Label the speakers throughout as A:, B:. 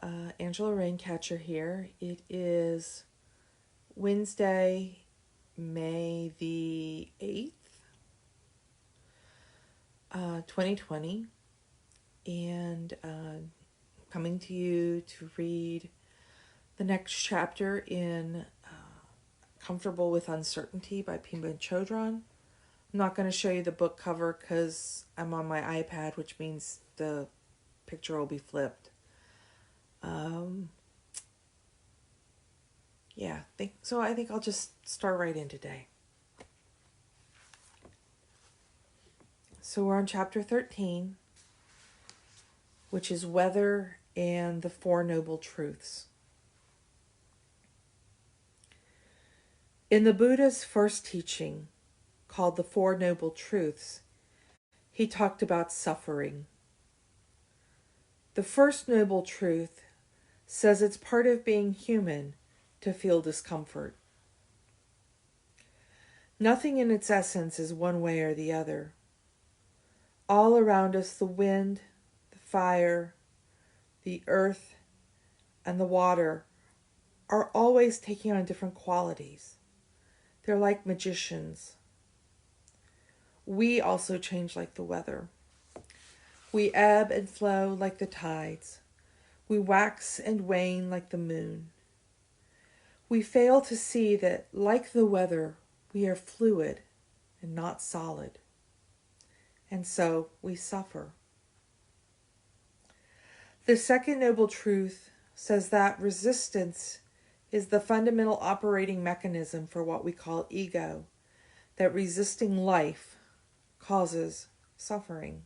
A: Angela Raincatcher here. It is Wednesday, May the 8th, 2020, and coming to you to read the next chapter in Comfortable with Uncertainty by Pema Chodron. I'm not going to show you the book cover because I'm on my iPad, which means the picture will be flipped. I think I'll just start right in today. So we're on chapter 13, which is Weather and the Four Noble Truths. In the Buddha's first teaching, called the Four Noble Truths, he talked about suffering. The first noble truth says it's part of being human to feel discomfort. Nothing in its essence is one way or the other. All around us, the wind, the fire, the earth, and the water are always taking on different qualities. They're like magicians. We also change like the weather. We ebb and flow like the tides. We wax and wane like the moon. We fail to see that, like the weather, we are fluid and not solid. And so we suffer. The second noble truth says that resistance is the fundamental operating mechanism for what we call ego, that resisting life causes suffering.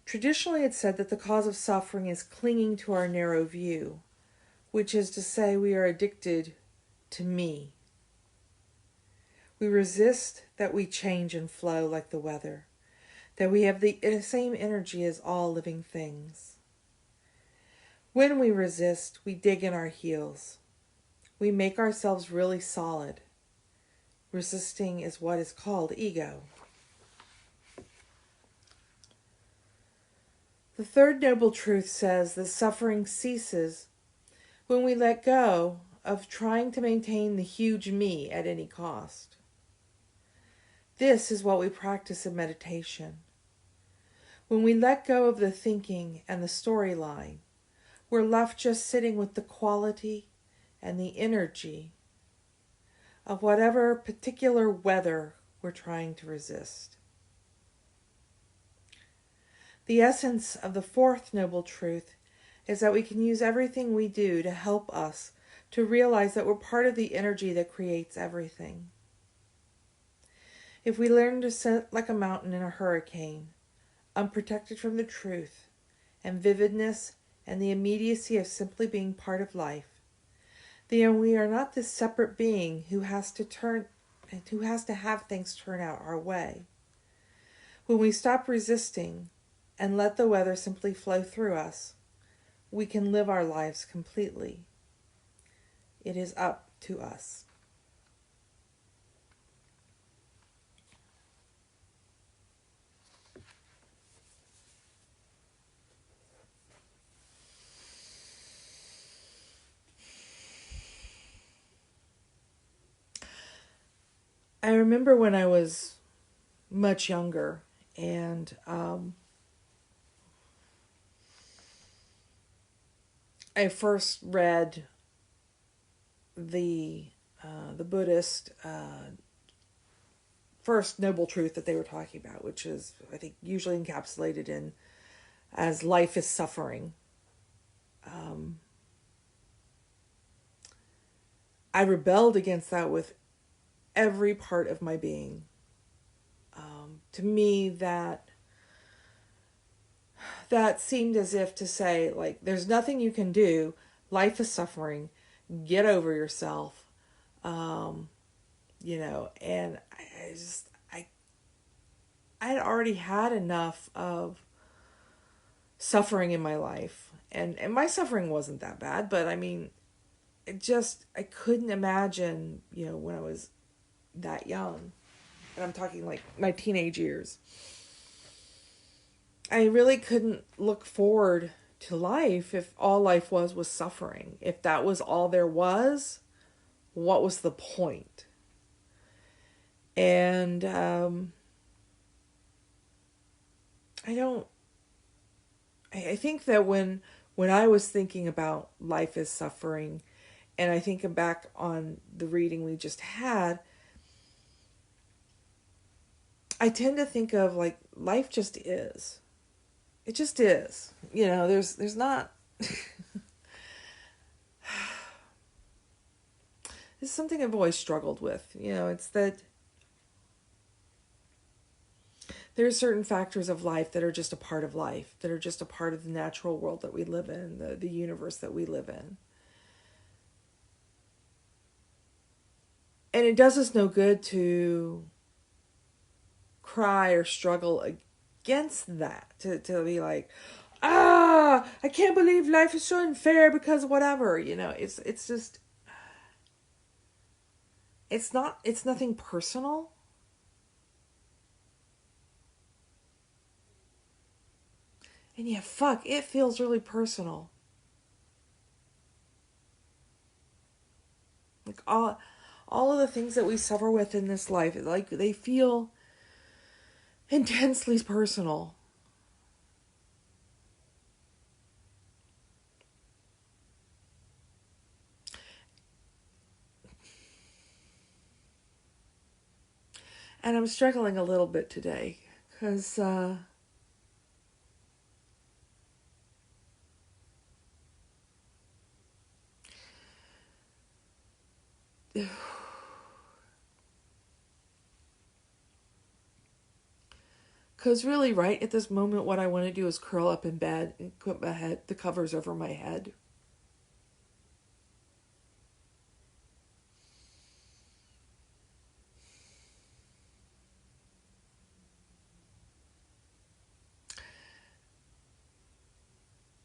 A: Traditionally, it's said that the cause of suffering is clinging to our narrow view, which is to say we are addicted to me. We resist that we change and flow like the weather, that we have the same energy as all living things. When we resist, we dig in our heels. We make ourselves really solid. Resisting is what is called ego. The third noble truth says that suffering ceases when we let go of trying to maintain the huge me at any cost. This is what we practice in meditation. When we let go of the thinking and the storyline, we're left just sitting with the quality and the energy of whatever particular weather we're trying to resist. The essence of the fourth noble truth is that we can use everything we do to help us to realize that we're part of the energy that creates everything. If we learn to sit like a mountain in a hurricane, unprotected from the truth and vividness and the immediacy of simply being part of life, then we are not this separate being who has to have things turn out our way. When we stop resisting and let the weather simply flow through us, we can live our lives completely. It is up to us. I remember when I was much younger and I first read the Buddhist first noble truth that they were talking about, which is, I think, usually encapsulated in as life is suffering. I rebelled against that with every part of my being. To me, that seemed as if to say, like, there's nothing you can do. Life is suffering. Get over yourself. And I had already had enough of suffering in my life. And my suffering wasn't that bad, but I mean, I couldn't imagine, when I was that young. And I'm talking like my teenage years. I really couldn't look forward to life if all life was suffering. If that was all there was, what was the point? And I think that when I was thinking about life as suffering, and I think back on the reading we just had, I tend to think of like life just is. It just is. You know, there's not this is something I've always struggled with. You know, it's that there are certain factors of life that are just a part of life, that are just a part of the natural world that we live in, the universe that we live in. And it does us no good to cry or struggle against that, to be like, I can't believe life is so unfair because whatever, you know, it's just, it's nothing personal. And yeah, fuck, it feels really personal. Like all of the things that we suffer with in this life, like they feel intensely personal. And I'm struggling a little bit today because because really, right at this moment, what I want to do is curl up in bed and put the covers over my head.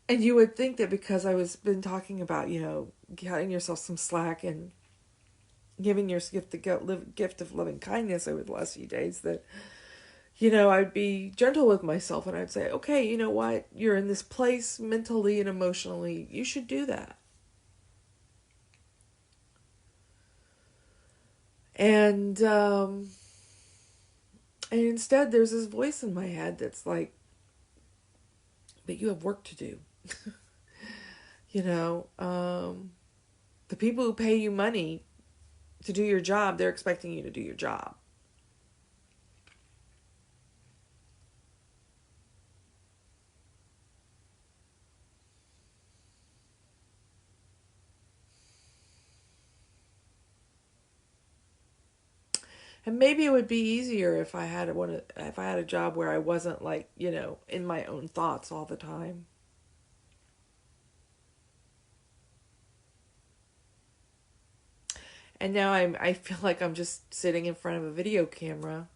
A: And you would think that because I was been talking about, you know, cutting yourself some slack and giving your gift of loving kindness over the last few days, that, you know, I'd be gentle with myself and I'd say, okay, you know what? You're in this place mentally and emotionally. You should do that. And and instead, there's this voice in my head that's like, but you have work to do. You know, the people who pay you money to do your job, they're expecting you to do your job. And maybe it would be easier if if I had a job where I wasn't like, you know, in my own thoughts all the time. And now I feel like I'm just sitting in front of a video camera,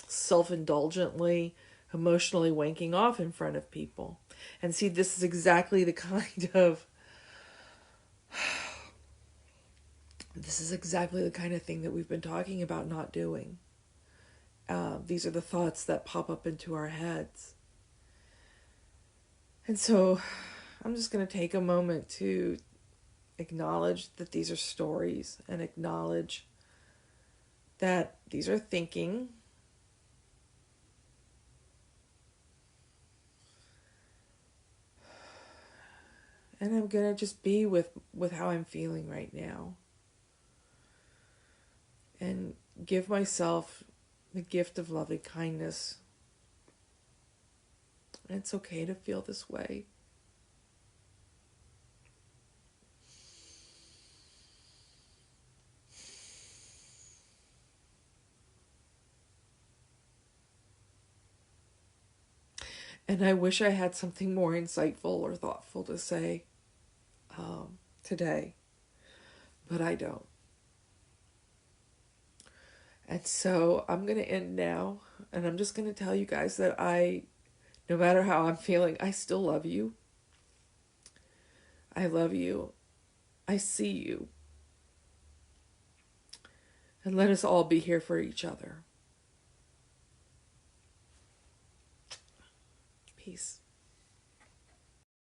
A: self-indulgently, emotionally wanking off in front of people. And see, this is exactly the kind of this is exactly the kind of thing that we've been talking about not doing. These are the thoughts that pop up into our heads. And so I'm just going to take a moment to acknowledge that these are stories and acknowledge that these are thinking. And I'm going to just be with how I'm feeling right now. And give myself the gift of loving kindness. And it's okay to feel this way. And I wish I had something more insightful or thoughtful to say today, but I don't. And so I'm going to end now, and I'm just going to tell you guys that no matter how I'm feeling, I still love you. I love you. I see you. And let us all be here for each other. Peace.